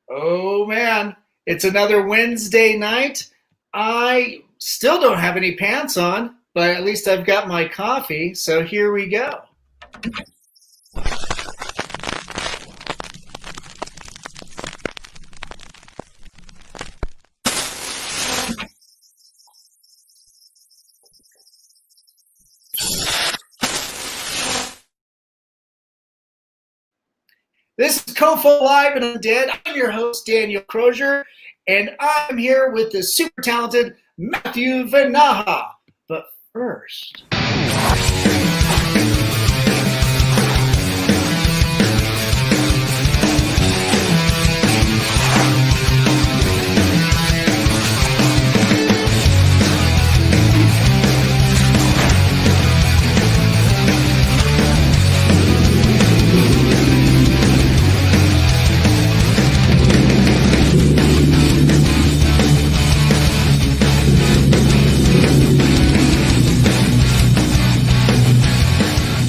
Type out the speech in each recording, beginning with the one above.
Oh man, it's another Wednesday night. I still don't have any pants on, but at least I've got my coffee, so here we go. This is Cofoh Live Undead. I'm your host, Daniel Crosier, and I'm here with the super talented Matthew Vinaja. But first,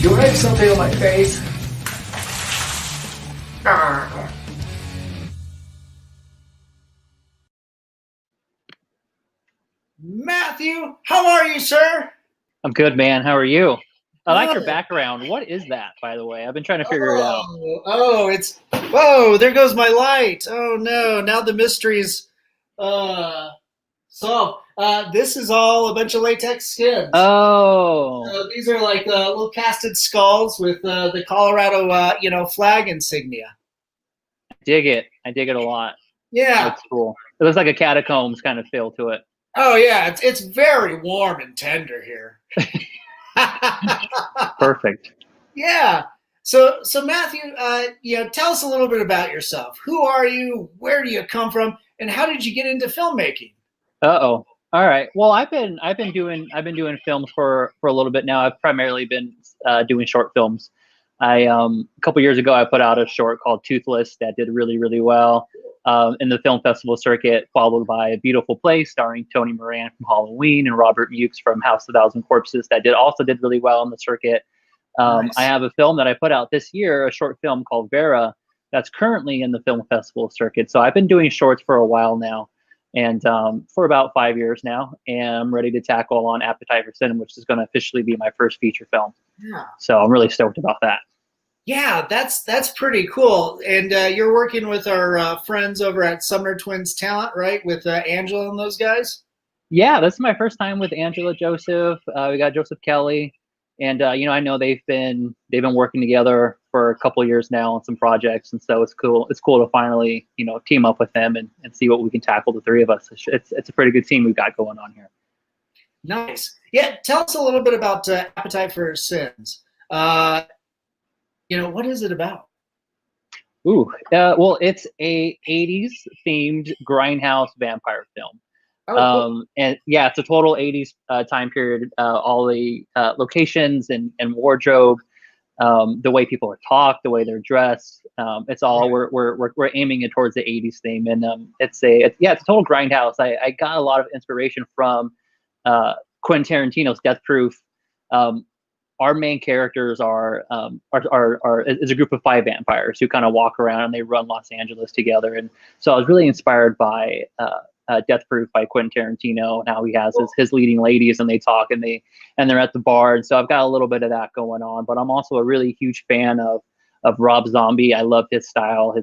you write something on my face. Matthew, how are you, sir? I'm good, man. How are you? I like your background. What is that, by the way? I've been trying to figure it out. It's whoa! There goes my light. Oh no! Now the mystery's solved. This is all a bunch of latex skins. Oh, So these are like little casted skulls with the Colorado, flag insignia. dig it. I dig it a lot. Yeah. That's cool. It looks like a catacombs kind of feel to it. Oh yeah, it's very warm and tender here. Perfect. Yeah. So Matthew, tell us a little bit about yourself. Who are you? Where do you come from? And how did you get into filmmaking? Uh-oh. All right. Well, I've been doing films for a little bit now. I've primarily been doing short films. A couple years ago, I put out a short called Toothless that did really, really well in the film festival circuit, followed by A Beautiful Place, starring Tony Moran from Halloween and Robert Mukes from House of Thousand Corpses, that also did really well in the circuit. Nice. I have a film that I put out this year, a short film called Vera, that's currently in the film festival circuit. So I've been doing shorts for a while now, and for about 5 years now, and I'm ready to tackle on Appetite for Sin, which is going to officially be my first feature film. Yeah. So I'm really stoked about that. Yeah, that's pretty cool. And you're working with our friends over at Sumner Twins Talent, right? With Angela and those guys. Yeah, this is my first time with Angela Joseph. We got Joseph Kelly, and I know they've been working together for a couple of years now on some projects, and so it's cool. It's cool to finally team up with them and see what we can tackle, the three of us. It's a pretty good team we've got going on here. Nice. Yeah, tell us a little bit about Appetite for Sins. What is it about? Ooh, well, it's a 80s themed Grindhouse vampire film. Oh, cool. And yeah, it's a total 80s time period. All the locations and wardrobe, the way people are talked, the way they're dressed. It's all Right. we're aiming it towards the 80s theme, and it's a total Grindhouse. I got a lot of inspiration from Quentin Tarantino's Death Proof. Our main characters are is a group of 5 vampires who kind of walk around and they run Los Angeles together. And so I was really inspired by Death Proof by Quentin Tarantino, and how he has his leading ladies and they talk and they're at the bar. And so I've got a little bit of that going on. But I'm also a really huge fan of Rob Zombie. I love his style,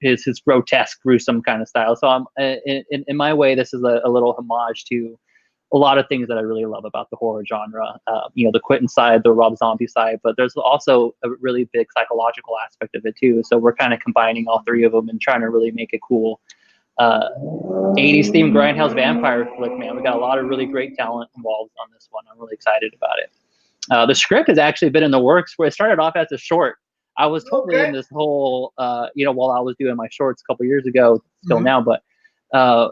his grotesque, gruesome kind of style. So I'm in my way, this is a little homage to a lot of things that I really love about the horror genre. The Quentin side, the Rob Zombie side, but there's also a really big psychological aspect of it too. So we're kind of combining all three of them and trying to really make a cool 80s themed Grindhouse vampire flick, man. We got a lot of really great talent involved on this one. I'm really excited about it. The script has actually been in the works, where it started off as a short. I was totally in this whole, while I was doing my shorts a couple years ago, still now, but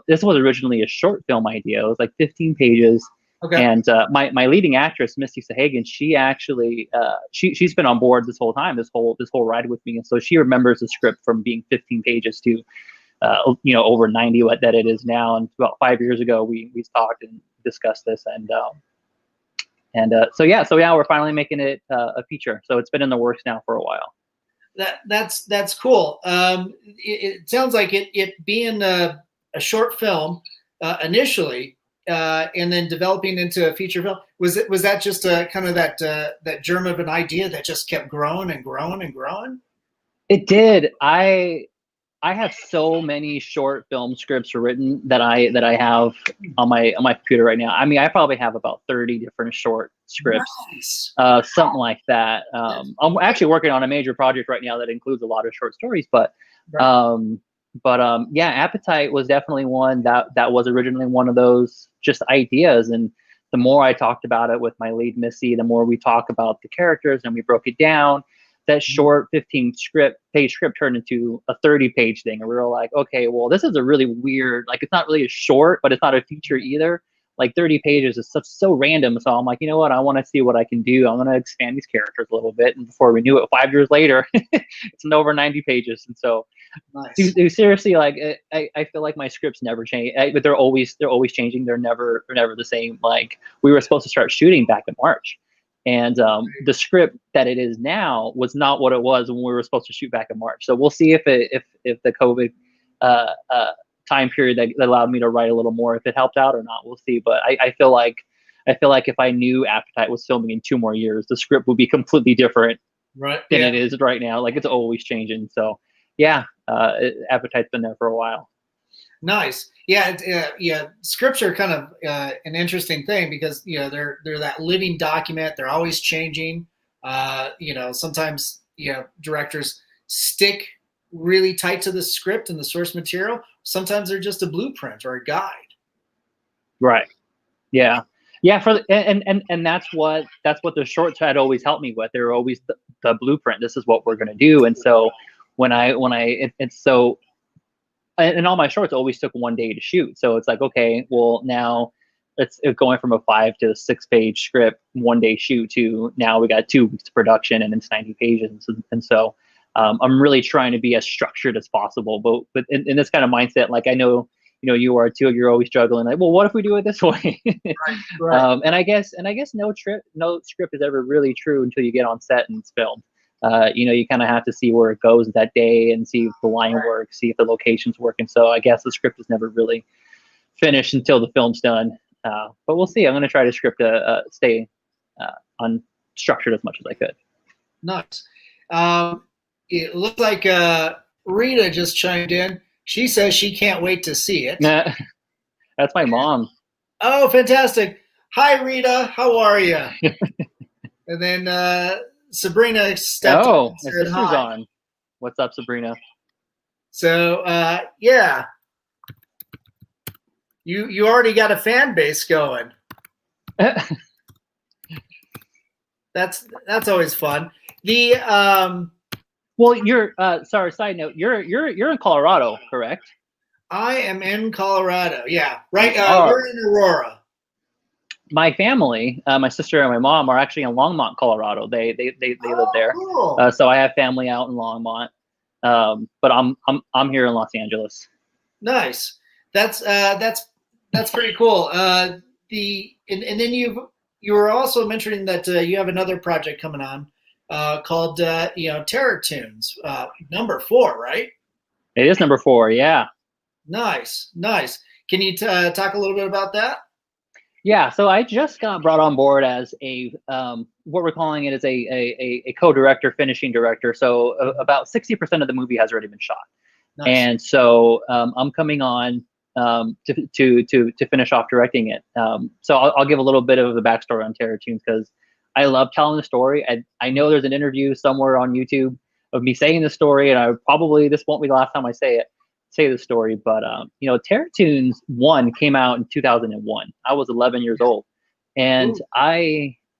this was originally a short film idea. It was like 15 pages. Okay. And my leading actress, Misty Sahagan, she actually she's been on board this whole time, this whole ride with me, and so she remembers the script from being 15 pages to over 90 that it is now. And about 5 years ago, we talked and discussed this, so we're finally making it a feature. So it's been in the works now for a while. That's cool. It sounds like it being a short film initially, and then developing into a feature film. Was that just a kind of that germ of an idea that just kept growing and growing and growing? It did. I have so many short film scripts written that I have on my computer right now. I mean, I probably have about 30 different short scripts, Nice. something like that. I'm actually working on a major project right now that includes a lot of short stories, but yeah, Appetite was definitely one that was originally one of those just ideas. And the more I talked about it with my lead Missy, the more we talk about the characters and we broke it down. That short 15-page script turned into a 30-page thing, and we were like, okay, well, this is a really weird, like, it's not really a short, but it's not a feature either. Like 30 pages is so random. So I'm like, you know what? I want to see what I can do. I'm going to expand these characters a little bit. And before we knew it, 5 years later, it's over 90 pages. And so, nice. Seriously, like, I feel like my scripts never change, but they're always changing. They're never the same. Like, we were supposed to start shooting back in March. And the script that it is now was not what it was when we were supposed to shoot back in March. So we'll see if the COVID time period that allowed me to write a little more, if it helped out or not. We'll see. But I feel like if I knew Appetite was filming in 2 more years, the script would be completely different than it is right now. Like, it's always changing. So yeah, Appetite's been there for a while. Nice. Yeah. Scripts are kind of an interesting thing because, they're that living document. They're always changing. Sometimes, directors stick really tight to the script and the source material. Sometimes they're just a blueprint or a guide. Right. Yeah. Yeah. And that's what the shorts had always helped me with. They were always the blueprint. This is what we're going to do. And so and all my shorts always took 1 day to shoot. So it's like, okay, well, now it's going from a 5 to 6 page script, 1 day shoot, to now we got 2 weeks of production and it's 90 pages. And so I'm really trying to be as structured as possible, but in this kind of mindset, like, I know, you are too, you're always struggling. Like, well, what if we do it this way? Right. And I guess no script is ever really true until you get on set and it's filmed. You kind of have to see where it goes that day and see if the line works, see if the location's working. So I guess the script is never really finished until the film's done. But we'll see. I'm going to try to stay unstructured as much as I could. Nice. It looks like Rita just chimed in. She says she can't wait to see it. That's my mom. Oh, fantastic. Hi, Rita. How are you? And then Sabrina stepped in and said sister's hi. on. What's up, Sabrina? So, yeah. You already got a fan base going. That's always fun. Well, you're sorry, side note, you're in Colorado, correct? I am in Colorado. Yeah. Right. We're in Aurora. My family, my sister and my mom, are actually in Longmont, Colorado. They live there. Cool. So I have family out in Longmont. But I'm here in Los Angeles. Nice. That's pretty cool. And then you were also mentioning that you have another project coming on called Terror Tunes, number 4, right? It is number 4, yeah. Nice. Can you talk a little bit about that? Yeah, so I just got brought on board as a what we're calling it is a co-director, finishing director. So about 60% of the movie has already been shot. Nice. And so I'm coming on to finish off directing it. So I'll give a little bit of the backstory on Terror Tunes because I love telling the story. I know there's an interview somewhere on YouTube of me saying the story, and this won't be the last time I say the story, but Terror Tunes 1 came out in 2001. I was 11 years old, and ooh.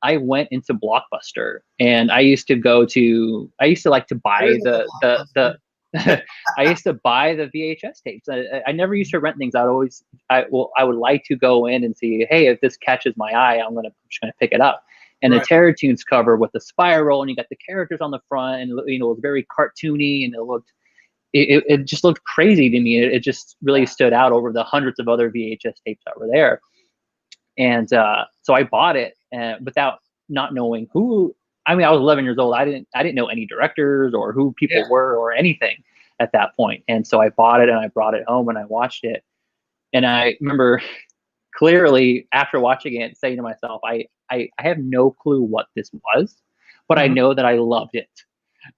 I went into Blockbuster, and I used to like to buy the I used to buy the VHS tapes. I never used to rent things. I would like to go in and see, hey, if this catches my eye, I'm just gonna pick it up. And right. The Terror Tunes cover with the spiral, and you got the characters on the front, and it was very cartoony, and it just looked crazy to me. It just really stood out over the hundreds of other VHS tapes that were there. And so I bought it without not knowing who I mean, I was 11 years old. I didn't know any directors or who people were or anything at that point. And so I bought it and I brought it home and I watched it. And I remember clearly after watching it saying to myself, I have no clue what this was, but I know that I loved it.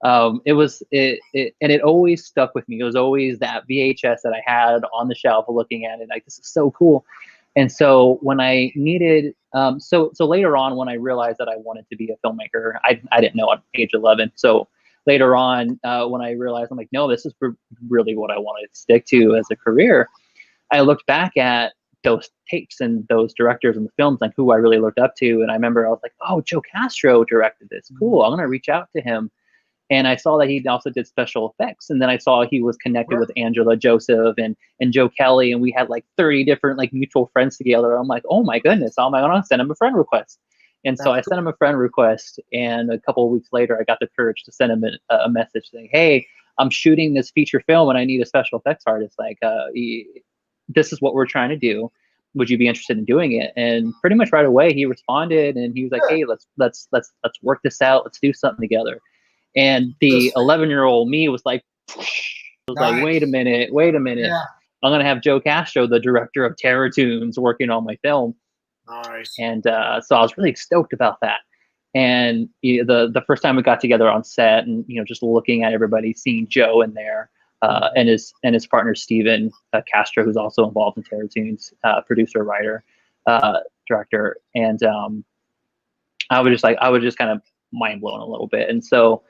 And it always stuck with me. It was always that VHS that I had on the shelf looking at it, like, this is so cool. And so when I needed, so later on, when I realized that I wanted to be a filmmaker, I didn't know at age 11. So later on, when I realized, I'm like, no, this is really what I wanted to stick to as a career. I looked back at those tapes and those directors and the films, like who I really looked up to. And I remember I was like, oh, Joe Castro directed this. Cool. I'm going to reach out to him. And I saw that he also did special effects. And then I saw he was connected with Angela Joseph and Joe Kelly. And we had like 30 different like mutual friends together. I'm like, oh my goodness, I'm going to send him a friend request. And so I sent him a friend request. And a couple of weeks later, I got the courage to send him a message saying, hey, I'm shooting this feature film and I need a special effects artist. Like, this is what we're trying to do. Would you be interested in doing it? And pretty much right away, he responded and he was like, hey, let's work this out. Let's do something together. And the 11-year-old me was like, like, wait a minute. Yeah. I'm going to have Joe Castro, the director of Terror Tunes, working on my film. Nice. And so I was really stoked about that. And the first time we got together on set and, just looking at everybody, seeing Joe in there and his partner, Steven Castro, who's also involved in Terror Tunes, producer, writer, director. And I was just kind of mind blown a little bit. And so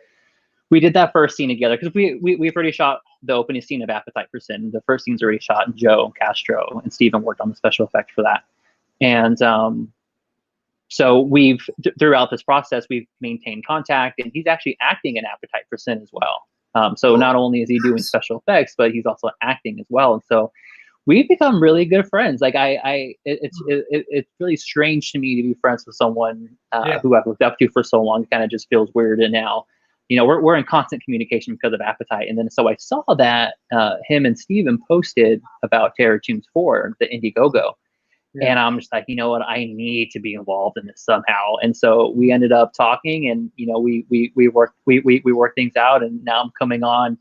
we did that first scene together because we've already shot the opening scene of Appetite for Sin. The first scene's already shot, and Joe Castro and Steven worked on the special effect for that. And so throughout this process, we've maintained contact, and he's actually acting in Appetite for Sin as well. So not only is he doing special effects, but he's also acting as well. And so we've become really good friends. Like it's really strange to me to be friends with someone who I've looked up to for so long. It kind of just feels weird. And now, we're in constant communication because of Appetite. And then so I saw that him and Steven posted about Terror Tunes 4, the Indiegogo. Yeah. And I'm just like, you know what, I need to be involved in this somehow. And so we ended up talking, and we worked things out, and now I'm coming on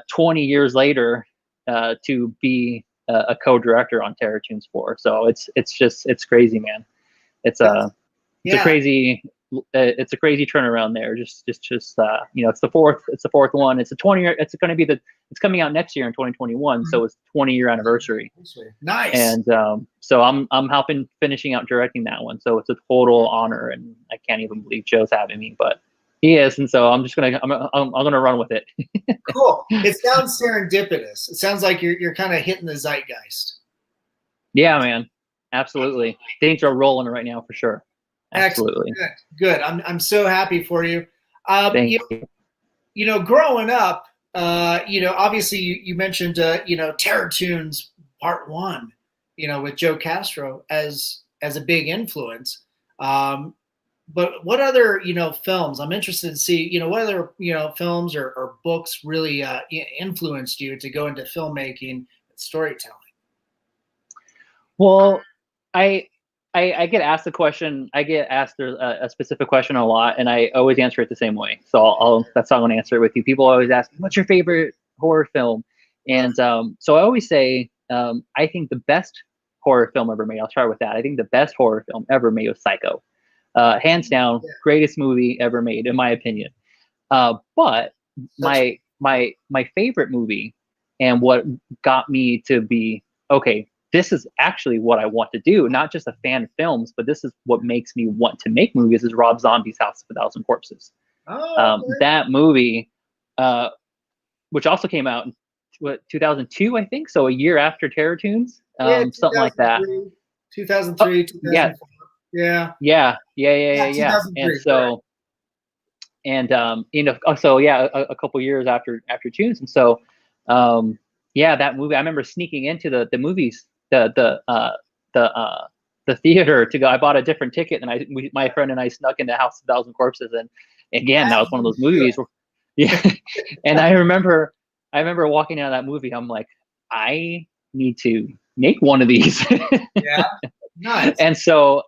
20 years later to be a co-director on Terror Tunes 4. So it's crazy, man. It's a crazy turnaround there. Just it's the fourth one. It's a 20-year. It's coming out next year in 2021. So it's 20-year anniversary. Nice. And so I'm helping finishing out directing that one. So it's a total honor, and I can't even believe Joe's having me, but he is. And so I'm gonna run with it. Cool. It sounds serendipitous. It sounds like you're kind of hitting the zeitgeist. Yeah, man. Absolutely. Things are rolling right now for sure. Absolutely. Excellent. Good. I'm so happy for you. Thank you. Growing up, obviously you mentioned, Terror Tunes Part 1, with Joe Castro as a big influence. But what other, films? I'm interested to see, what other, films or books really influenced you to go into filmmaking and storytelling? Well, I get asked the question. I get asked a specific question a lot, and I always answer it the same way. So that's how I'm going to answer it with you. People always ask, "What's your favorite horror film?" And so I always say, I think the best horror film ever made. I'll start with that. I think the best horror film ever made was Psycho, hands down, greatest movie ever made, in my opinion. But my favorite movie, and what got me to be okay, this is actually what I want to do, not just a fan of films, but this is what makes me want to make movies, is Rob Zombie's House of a Thousand Corpses. That movie, which also came out in 2002, I think, so a year after Terror Tunes, something like that. 2003, 2004. Yeah. And so, a couple years after Tunes, and so, that movie, I remember sneaking into the movies, the theater to go. I bought a different ticket, and my friend and I snuck into House of a Thousand Corpses, and again, that was one of those movies where, and I remember walking out of that movie, I'm like, I need to make one of these. Yeah. Nice. And so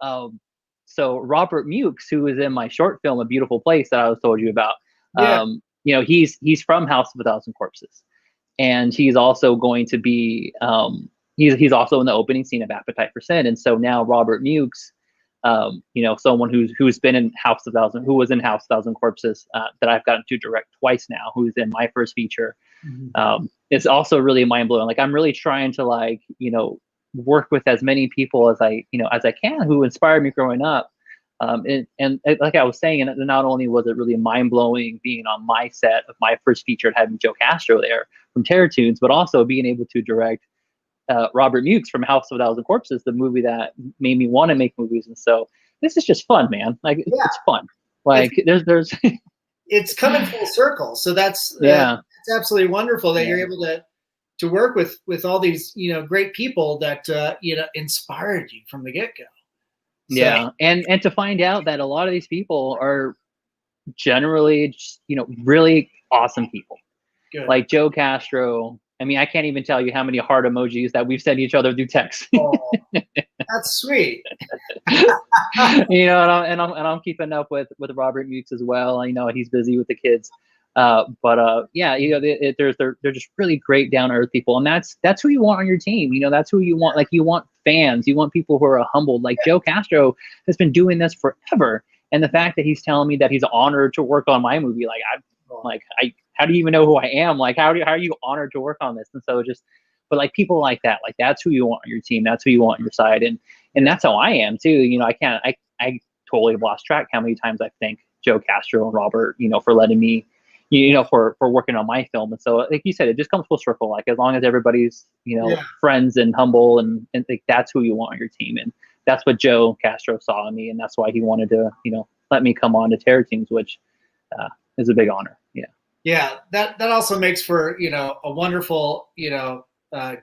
So Robert Mukes, who was in my short film A Beautiful Place that I was told you about, Yeah. He's from House of a Thousand Corpses, and he's also going to be he's also in the opening scene of Appetite for Sin. And so now Robert Mukes, someone who's been in House of Thousand, who was in House of Thousand Corpses, that I've gotten to direct twice now, who's in my first feature. It's also really mind blowing. Like, I'm really trying to work with as many people as I can who inspired me growing up. And like I was saying, and not only was it really mind blowing being on my set of my first feature and having Joe Castro there from Terror Tunes, but also being able to direct Robert Mukes from House of a Thousand Corpses, the movie that made me want to make movies. And so this is just fun, man. Like, it's fun. Like, there's it's coming full circle. So that's it's absolutely wonderful that you're able to work with all these great people that inspired you from the get-go. So, yeah, and to find out that a lot of these people are generally just, really awesome people. good. Like Joe Castro. I mean, I can't even tell you how many heart emojis that we've sent each other through text. Oh, that's sweet. And I'm keeping up with Robert Mukes as well. I know he's busy with the kids, they're just really great down to earth people, and that's who you want on your team. That's who you want. Like, you want fans, you want people who are humbled. Like Joe Castro has been doing this forever, and the fact that he's telling me that he's honored to work on my movie, how do you even know who I am? Like, how are you honored to work on this? And so but like people like that, like that's who you want on your team. That's who you want on your side. And that's how I am too. I totally lost track how many times I thank Joe Castro and Robert, for letting me, for working on my film. And so, like you said, it just comes full circle. Like, as long as everybody's, friends and humble, and like, that's who you want on your team. And that's what Joe Castro saw in me. And that's why he wanted to, let me come on to Terror Teams, which is a big honor. Yeah. Yeah. That also makes for, a wonderful,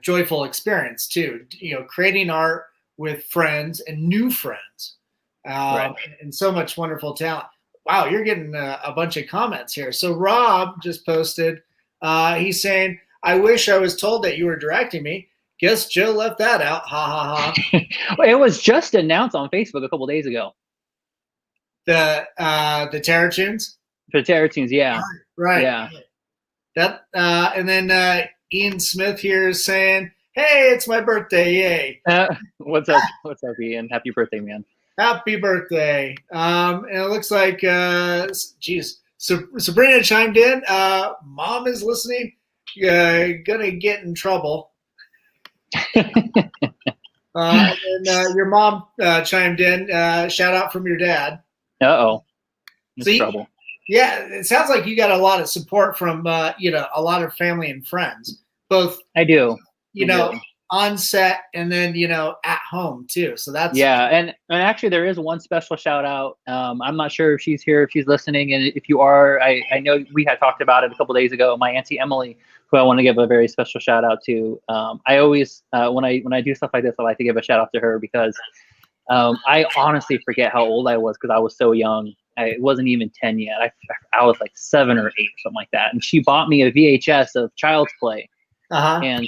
joyful experience too, creating art with friends and new friends, Right. and so much wonderful talent. Wow, you're getting a bunch of comments here. So Rob just posted, he's saying, I wish I was told that you were directing me. Guess Joe left that out. Ha ha ha. Well, it was just announced on Facebook a couple days ago. The Terror Tunes? For Terror Tunes, yeah. Right. Yeah. That and then Ian Smith here is saying, hey, it's my birthday, yay. What's up, Ian? Happy birthday, man. Happy birthday. And it looks like, Sabrina chimed in. Mom is listening. Gonna get in trouble. And your mom chimed in. Shout out from your dad. Uh-oh. So trouble. Yeah, it sounds like you got a lot of support from, a lot of family and friends, both. I do. On set and then, at home too. So that's. Yeah. And actually there is one special shout out. I'm not sure if she's here, if she's listening. And if you are, I know we had talked about it a couple days ago, my Auntie Emily, who I want to give a very special shout out to. I always, when I do stuff like this, I like to give a shout out to her because I honestly forget how old I was because I was so young. I wasn't even 10 yet. I was like 7 or 8 or something like that. And she bought me a VHS of Child's Play. Uh-huh. I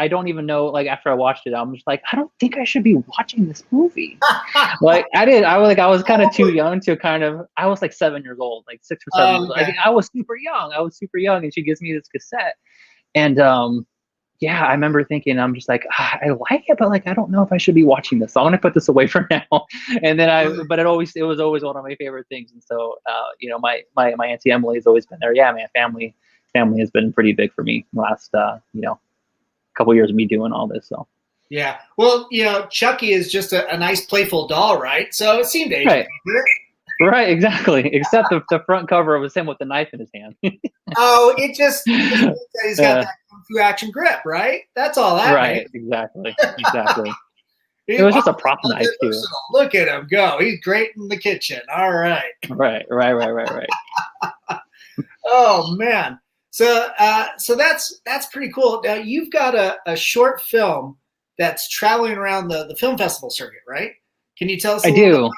don't even know, like, after I watched it, I'm just like, I don't think I should be watching this movie. Like, I was kind of too young to I was like 7 years old, like 6 or 7 years old. Okay. I was super young and she gives me this cassette. And yeah, I remember thinking, I'm just like, I like it, but like, I don't know if I should be watching this. So I'm going to put this away for now. And then but it was always one of my favorite things. And so, my Auntie Emily has always been there. Yeah, man, family has been pretty big for me the last, couple years of me doing all this. So. Yeah. Well, Chucky is just a nice playful doll, right? So it seemed age right. Right, exactly. Except the front cover was him with the knife in his hand. Oh, he's got that kung fu action grip, right? That's all that. Right, exactly. It was just a prop knife too. Look at him go. He's great in the kitchen. All right. Right. Oh man. So that's pretty cool. Now you've got a short film that's traveling around the film festival circuit, right? Can you tell us? I do.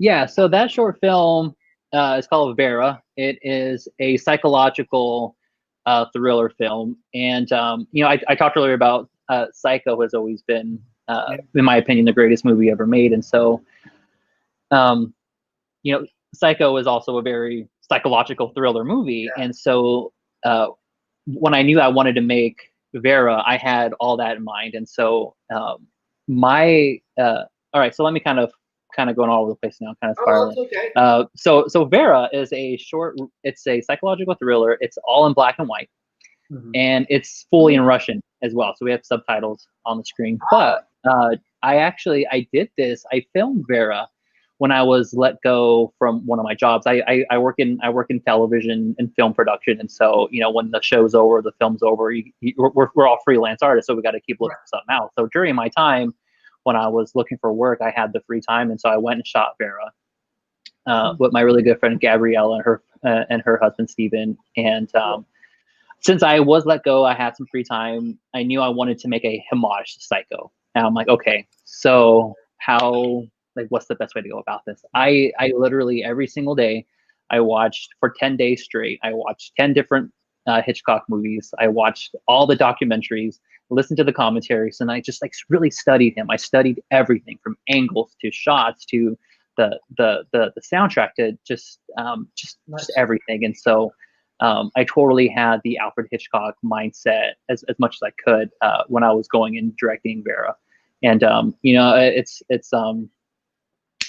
Yeah, so that short film is called Vera. It is a psychological thriller film. And, I talked earlier about Psycho has always been, in my opinion, the greatest movie ever made. And so, you know, Psycho is also a very psychological thriller movie. Yeah. And so when I knew I wanted to make Vera, I had all that in mind. And so all right, so let me kind of going all over the place now, kind of spiraling. Okay. So Vera is it's a psychological thriller. It's all in black and white. Mm-hmm. And it's fully in Russian as well. So we have subtitles on the screen. But I did this. I filmed Vera when I was let go from one of my jobs. I work in television and film production. And so, you know, when the show's over, the film's over, we're all freelance artists. So we got to keep looking for something out. So during my time when I was looking for work, I had the free time. And so I went and shot Vera with my really good friend, Gabriella, and her husband, Steven. And since I was let go, I had some free time. I knew I wanted to make a homage to Psycho. And I'm like, okay, so what's the best way to go about this? I literally every single day, I watched for 10 days straight. I watched 10 different Hitchcock movies. I watched all the documentaries, listened to the commentaries, and I just really studied him. I studied everything from angles to shots to the soundtrack to just everything. And so I totally had the Alfred Hitchcock mindset as much as I could when I was going and directing Vera. And you know,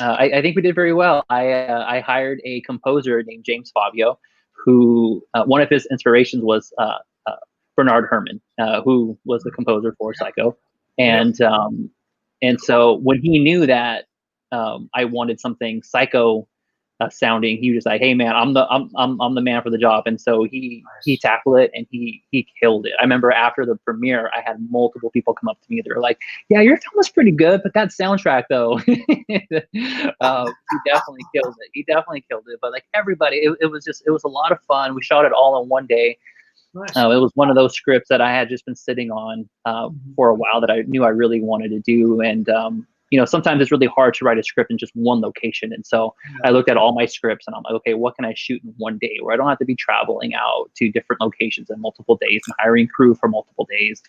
I think we did very well. I hired a composer named James Fabio, who one of his inspirations was Bernard Herrmann, who was the composer for Psycho. And so when he knew that I wanted something Psycho sounding, he was like, "Hey man, I'm the man for the job." And so he tackled it and he killed it. I remember after the premiere, I had multiple people come up to me. They were like, "Yeah, your film was pretty good, but that soundtrack though," he definitely killed it. He definitely killed it. But like everybody, it was a lot of fun. We shot it all in one day. Nice. It was one of those scripts that I had just been sitting on for a while that I knew I really wanted to do. And you know, sometimes it's really hard to write a script in just one location. And so I looked at all my scripts and I'm like, okay, what can I shoot in one day where I don't have to be traveling out to different locations in multiple days and hiring crew for multiple days?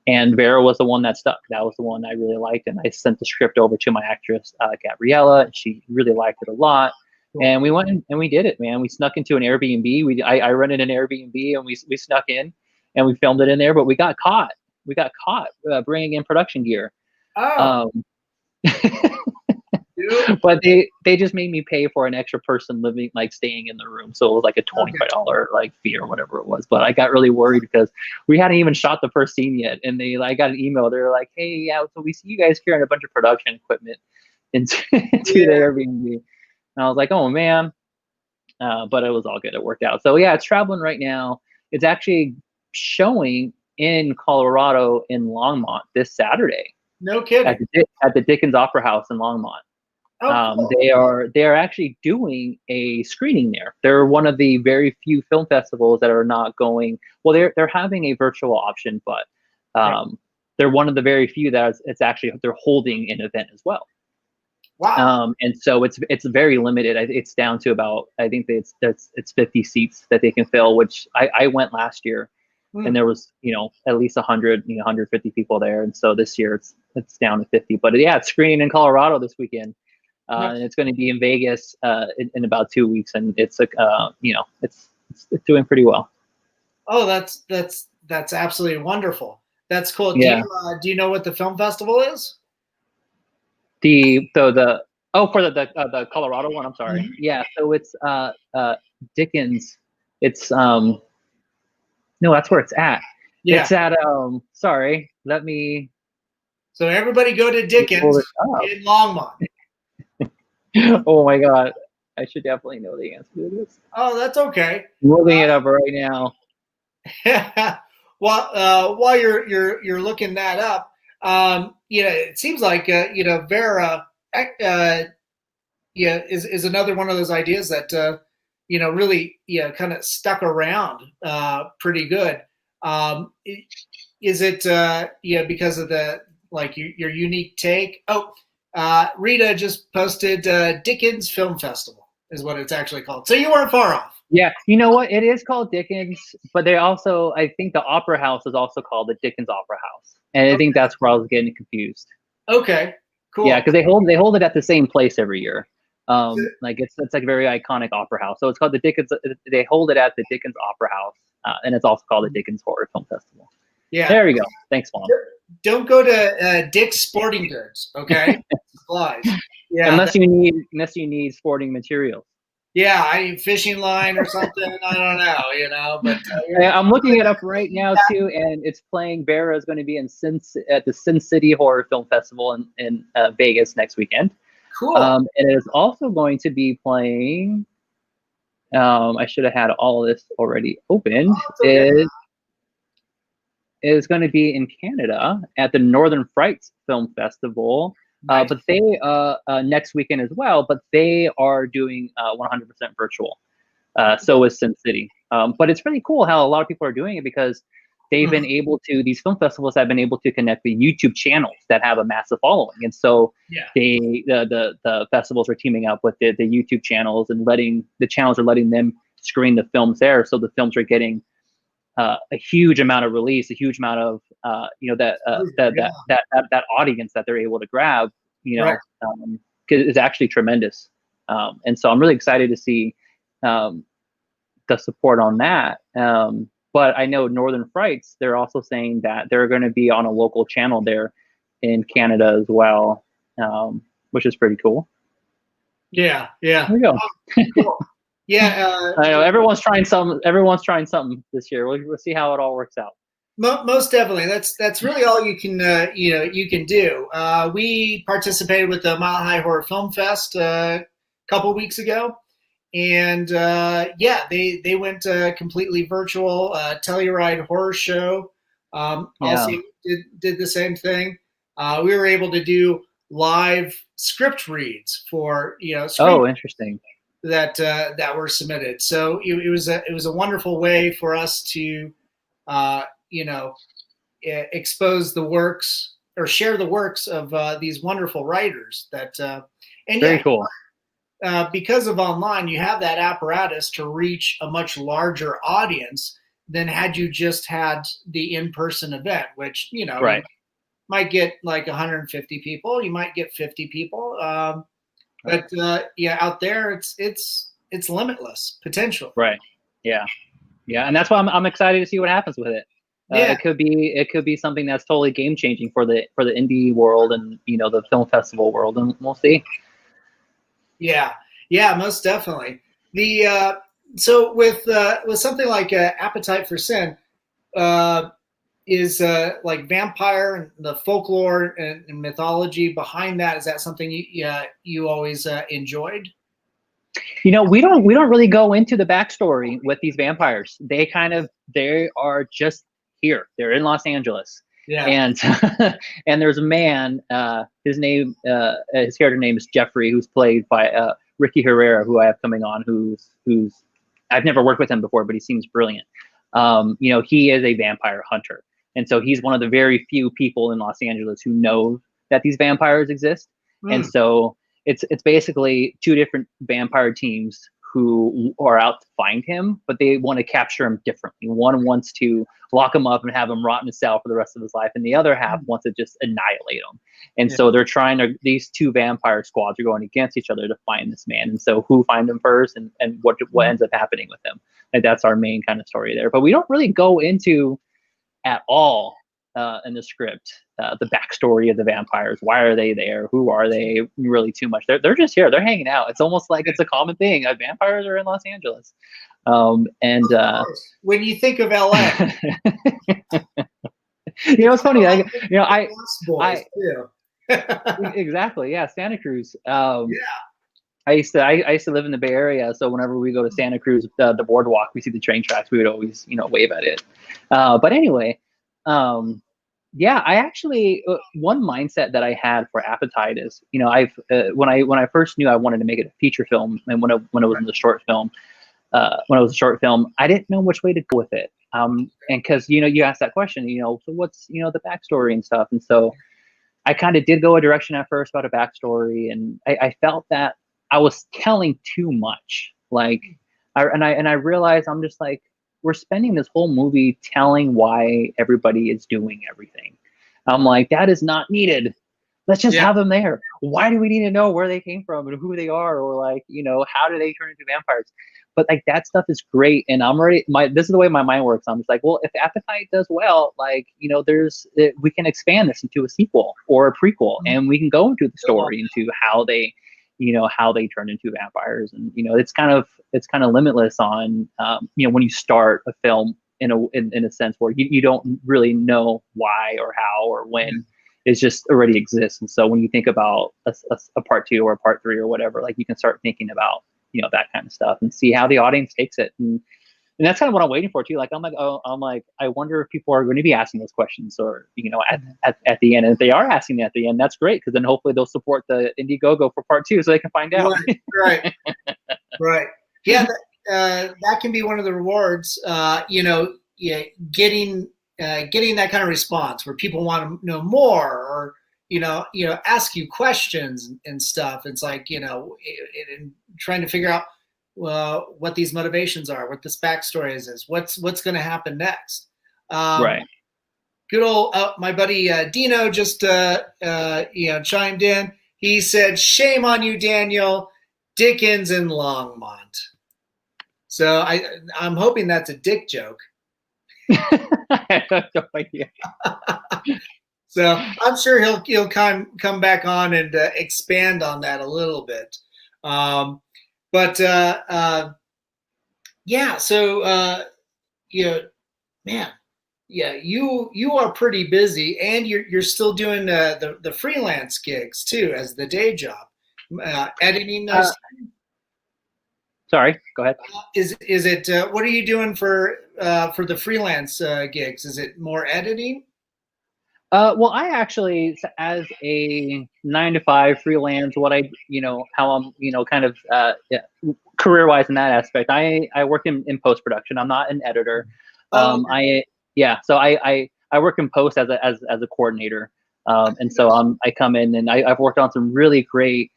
And Vera was the one that stuck. That was the one I really liked. And I sent the script over to my actress, Gabriella, and she really liked it a lot. Cool. And we went and we did it, man. We snuck into an Airbnb. I rented an Airbnb and we snuck in and we filmed it in there, but we got caught. We got caught bringing in production gear. Oh. But they just made me pay for an extra person staying in the room, so it was like a $25 fee or whatever it was. But I got really worried because we hadn't even shot the first scene yet, and I got an email. They were like, "Hey, yeah, so we see you guys carrying a bunch of production equipment into the Airbnb," and I was like, "Oh man," but it was all good. It worked out. So yeah, it's traveling right now. It's actually showing in Colorado in Longmont this Saturday. No kidding. At the Dickens Opera House in Longmont. Oh, cool. They are actually doing a screening there. They're one of the very few film festivals that are not going. Well, they're having a virtual option, but they're one of the very few that they're holding an event as well. Wow. And so it's very limited. It's down to about, I think it's 50 seats that they can fill, which I went last year. And there was, you know, at least 100, 150 people there. And so this year it's down to 50. But yeah, it's screening in Colorado this weekend. And it's going to be in Vegas in about 2 weeks. And it's it's doing pretty well. Oh, that's absolutely wonderful. That's cool. Yeah. Do you know what the film festival is? For the Colorado one, I'm sorry. Mm-hmm. Yeah. So it's Dickens. It's no, that's where it's at. Yeah. It's at sorry, let me. So everybody go to Dickens in Longmont. Oh my God, I should definitely know the answer to this. Oh, that's okay. I'm looking it up right now. Well, while you're looking that up, it seems like Vera, is another one of those ideas that really kind of stuck around pretty good. Is it because of your unique take? Oh, Rita just posted Dickens Film Festival is what it's actually called. So you weren't far off. Yeah, you know what? It is called Dickens, but they also, I think the Opera House is also called the Dickens Opera House, and I think that's where I was getting confused. Okay, Yeah, cool. because they hold it at the same place every year. Like it's like a very iconic opera house. So it's called the Dickens. They hold it at the Dickens Opera House, and it's also called the Dickens Horror Film Festival. Yeah. There we go. Thanks, Mom. Don't go to Dick's Sporting Goods, okay? Supplies. Yeah, Unless you need sporting materials. yeah. Fishing line or something. I don't know, but I'm looking it up right now too, and it's playing. Vera is going to be at the Sin City Horror Film Festival in Vegas next weekend. cool. And it is also going to be playing. I should have had all of this already opened. Okay. It is going to be in Canada at the Northern Frights Film Festival. Nice. But they next weekend as well. But they are doing 100% virtual. So is Sin City. But it's really cool how a lot of people are doing it because they've been able to. These film festivals have been able to connect the YouTube channels that have a massive following, and so the festivals are teaming up with the YouTube channels and letting them screen the films there. So the films are getting a huge amount of release, a huge amount of that audience that they're able to grab, Right. is actually tremendous. And so I'm really excited to see the support on that. But I know Northern Frights, they're also saying that they're going to be on a local channel there in Canada as well, which is pretty cool. Yeah. There we go. Cool. Yeah. I know everyone's trying something this year. We'll see how it all works out. Most definitely. That's really all you can you can do. We participated with the Mile High Horror Film Fest a couple weeks ago, and they went completely virtual. Telluride Horror Show also did the same thing. We were able to do live script reads for interesting. that were submitted. So it was a wonderful way for us to expose the works or share the works of these wonderful writers Very cool. Because of online, you have that apparatus to reach a much larger audience than had you just had the in-person event, which you might get like 150 people, you might get 50 people, but out there it's limitless potential. Right. Yeah, and that's why I'm excited to see what happens with it. It could be something that's totally game changing for the indie world and the film festival world, and we'll see. Yeah, most definitely. So with something like Appetite for Sin, is like vampire and the folklore and mythology behind that. Is that something you always enjoyed? We don't really go into the backstory with these vampires. They are just here. They're in Los Angeles. Yeah. And and there's a man, his character name is Jeffrey, who's played by Ricky Herrera, who I have coming on, who's I've never worked with him before, but he seems brilliant. He is a vampire hunter. And so he's one of the very few people in Los Angeles who know that these vampires exist. And so it's basically two different vampire teams who are out to find him, but they want to capture him differently. One wants to lock him up and have him rot in a cell for the rest of his life, and the other half wants to just annihilate him. And so they're these two vampire squads are going against each other to find this man. And so who find him first and what ends up happening with him. And that's our main kind of story there. But we don't really go into at all in the script the backstory of the vampires. Why are they there? Who are they? Really too much. They're just here. They're hanging out. It's almost like it's a common thing. Vampires are in Los Angeles. When you think of LA, it's funny. Exactly. Yeah, Santa Cruz. I used to live in the Bay Area, so whenever we go to Santa Cruz, the boardwalk, we see the train tracks. We would always, wave at it. But anyway, I actually one mindset that I had for Appetite is, I've when I first knew I wanted to make it a feature film, and when it was in the short film, I didn't know which way to go with it. And because you asked that question, so what's the backstory and stuff, and so I kind of did go a direction at first about a backstory, and I felt that I was telling too much. Like I realize I'm just like, we're spending this whole movie telling why everybody is doing everything. I'm like, that is not needed. Let's just have them there. Why do we need to know where they came from and who they are, or like, you know, how do they turn into vampires? But like that stuff is great, and I'm already this is the way my mind works. I'm just like, well, if Appetite does well, like, you know, we can expand this into a sequel or a prequel, and we can go into the story, into how they, you know, how they turn into vampires, and you know, it's kind of limitless on, you know, when you start a film in a sense where you don't really know why or how or when. It just already exists. And so when you think about a part 2 or a part 3 or whatever, like you can start thinking about, you know, that kind of stuff and see how the audience takes it. And that's kind of what I'm waiting for too. Like, I'm like, I wonder if people are going to be asking those questions, or, you know, at the end. And if they are asking at the end, that's great. Cause then hopefully they'll support the Indiegogo for part 2 so they can find out. Right. Yeah. That can be one of the rewards, you know, getting that kind of response where people want to know more, or, you know, ask you questions and stuff. It's like, you know, trying to figure out, well, what these motivations are, what this backstory is what's going to happen next. Right. Good old my buddy Dino just you know, chimed in. He said, "Shame on you, Daniel. Dickens and Longmont." So I'm hoping that's a dick joke. I have no idea. So I'm sure he'll come back on and expand on that a little bit. Yeah. So you know, man, yeah, you are pretty busy, and you're still doing the freelance gigs too as the day job, editing those. Sorry, go ahead. Is it what are you doing for the freelance gigs? Is it more editing? Well, I actually, as a 9-to-5 freelance, what I, you know, how I'm, you know, kind of career-wise in that aspect, I work in post production. I'm not an editor. So I work in post as a coordinator, and so I come in and I've worked on some really great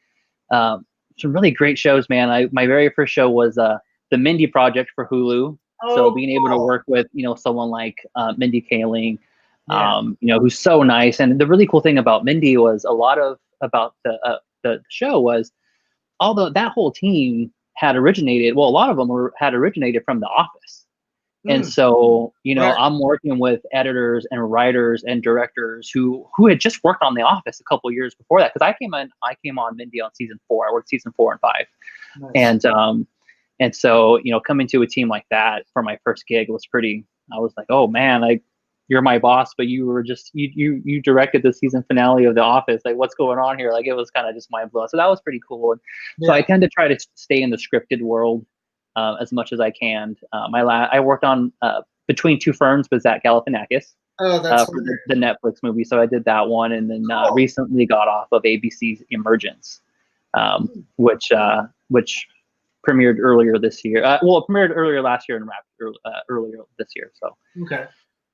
shows, man. My very first show was the Mindy Project for Hulu. So being able to work with, you know, someone like Mindy Kaling, you know, who's so nice. And the really cool thing about Mindy was about the show was, although that whole team had originated, well, a lot of them had originated from The Office. And so, you know, I'm working with editors and writers and directors who had just worked on The Office a couple of years before that. Because I came on Mindy on season 4. I worked season 4 and 5. Nice. And so, you know, coming to a team like that for my first gig was pretty. I was like, oh man, like, you're my boss, but you were just you directed the season finale of The Office. Like, what's going on here? Like, it was kind of just mind blowing. So that was pretty cool. And so I tend to try to stay in the scripted world as much as I can. I worked on Between Two Ferns with Zach Galifianakis for the Netflix movie. So I did that one, and then recently got off of ABC's Emergence, which premiered earlier this year. Well, it premiered earlier last year and wrapped earlier this year. So okay.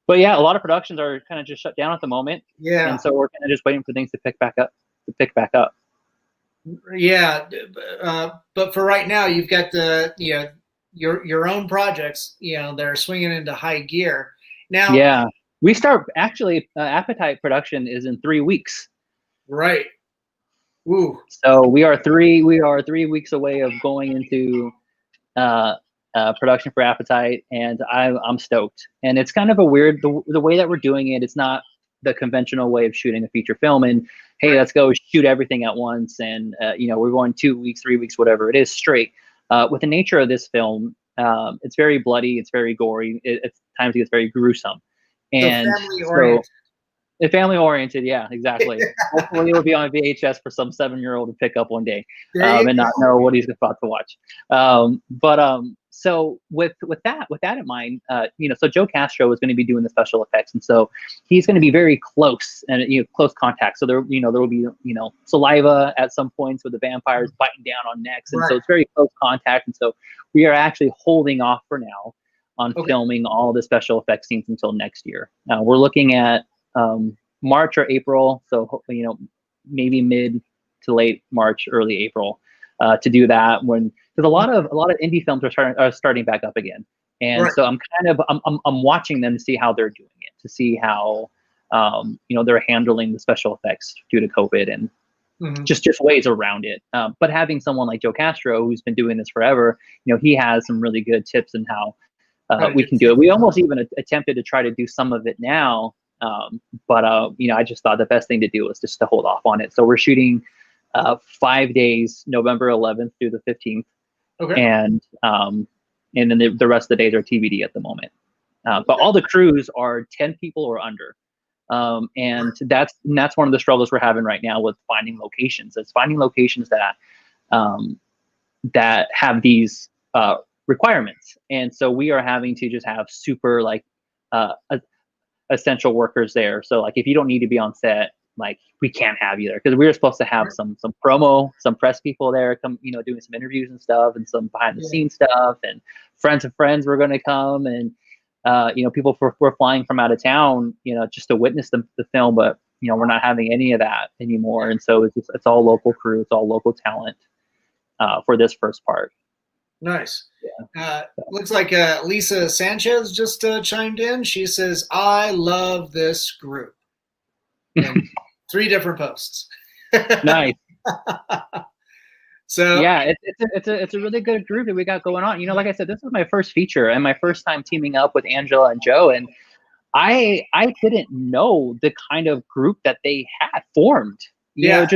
But yeah, a lot of productions are kind of just shut down at the moment. Yeah. And so we're kind of just waiting for things to pick back up. Yeah, but for right now, you've got your own projects, you know, that are swinging into high gear now. Yeah, we start actually. Appetite production is in 3 weeks. Right. Ooh. So we are 3 weeks away of going into production for Appetite, and I'm stoked. And it's kind of a weird the way that we're doing it. It's not the conventional way of shooting a feature film, and hey, let's go shoot everything at once, and you know, we're going 2 weeks, 3 weeks, whatever it is, straight. With the nature of this film, it's very bloody, it's very gory, at times it gets very gruesome, and family oriented, yeah, exactly. Hopefully, it'll be on VHS for some 7-year-old to pick up one day and not know what he's about to watch. So with that in mind, you know, so Joe Castro is going to be doing the special effects, and so he's going to be very close and, you know, close contact. So there will be, you know, saliva at some points with the vampires biting down on necks, and so it's very close contact. And so we are actually holding off for now on filming all the special effects scenes until next year. We're looking at March or April, so hopefully, you know, maybe mid to late March, early April, to do that, because because a lot of indie films are starting back up again, and Right. so I'm watching them to see how they're doing it, to see how they're handling the special effects due to COVID and just ways around it. But having someone like Joe Castro, who's been doing this forever, he has some really good tips on how we can do it. We almost even attempted to try to do some of it now, but I just thought the best thing to do was just to hold off on it. So we're shooting 5 days, November 11th through the 15th, Okay. and then the rest of the days are TBD at the moment. But all the crews are 10 people or under. And that's one of the struggles we're having right now with finding locations. It's finding locations that have these requirements, and so we are having to just have super essential workers there. So like if you don't need to be on set, like we can't have you there, because we were supposed to have some promo, some press people there come, doing some interviews and stuff, and some behind the scenes stuff, and friends of friends were going to come, and people were flying from out of town, just to witness the film, but we're not having any of that anymore, and so it's all local crew, it's all local talent for this first part. Nice. Looks like Lisa Sanchez just chimed in. She says, "I love this group." And 3 different posts. Nice. So yeah, it's a really good group that we got going on. Like I said, this is my first feature and my first time teaming up with Angela and Joe, and I didn't know the kind of group that they had formed. It's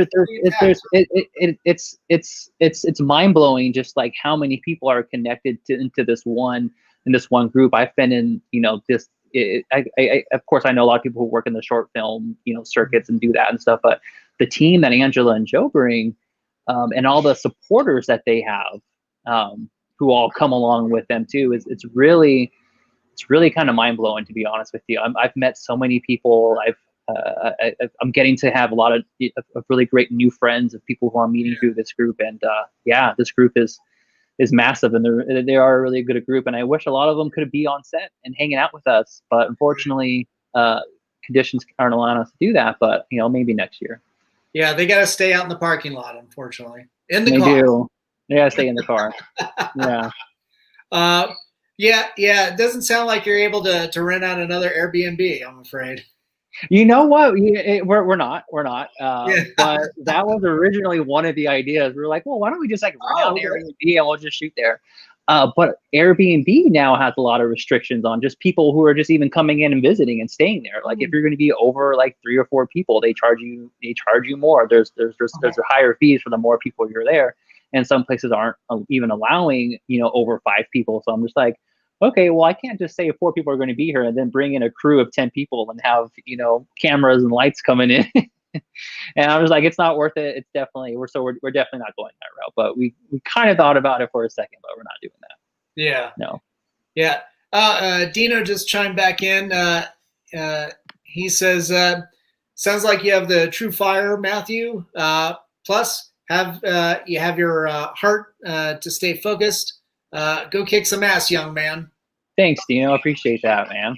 mind blowing, just like how many people are connected into this one group. I've been in this. Of course, I know a lot of people who work in the short film circuits and do that and stuff, but the team that Angela and Joe bring, and all the supporters that they have, who all come along with them too, it's really kind of mind blowing, to be honest with you. I've met so many people. I'm getting to have a lot of really great new friends of people who I'm meeting through this group, and this group is massive, and they are a really good group. And I wish a lot of them could be on set and hanging out with us, but unfortunately, conditions aren't allowing us to do that. But maybe next year. Yeah, they got to stay out in the parking lot, unfortunately. In the car. They do. They got to stay in the car. Yeah. Yeah. It doesn't sound like you're able to rent out another Airbnb, I'm afraid. You know what? We're not. But that was originally one of the ideas. We were like, well, why don't we just rent out an Airbnb and we'll just shoot there? But Airbnb now has a lot of restrictions on just people who are just even coming in and visiting and staying there. Like if you're going to be over 3 or 4 people, they charge you more. There's higher fees for the more people you're there, and some places aren't even allowing over 5 people. So I'm just like, okay, well, I can't just say 4 people are going to be here and then bring in a crew of 10 people and have cameras and lights coming in. And I was like, it's not worth it. It's definitely we're definitely not going that route. But we kind of thought about it for a second, but we're not doing that. Yeah. No. Yeah. Dino just chimed back in. He says, "Sounds like you have the true fire, Matthew. Plus, you have your heart to stay focused. Go kick some ass, young man." Thanks, Dino. Appreciate that, man.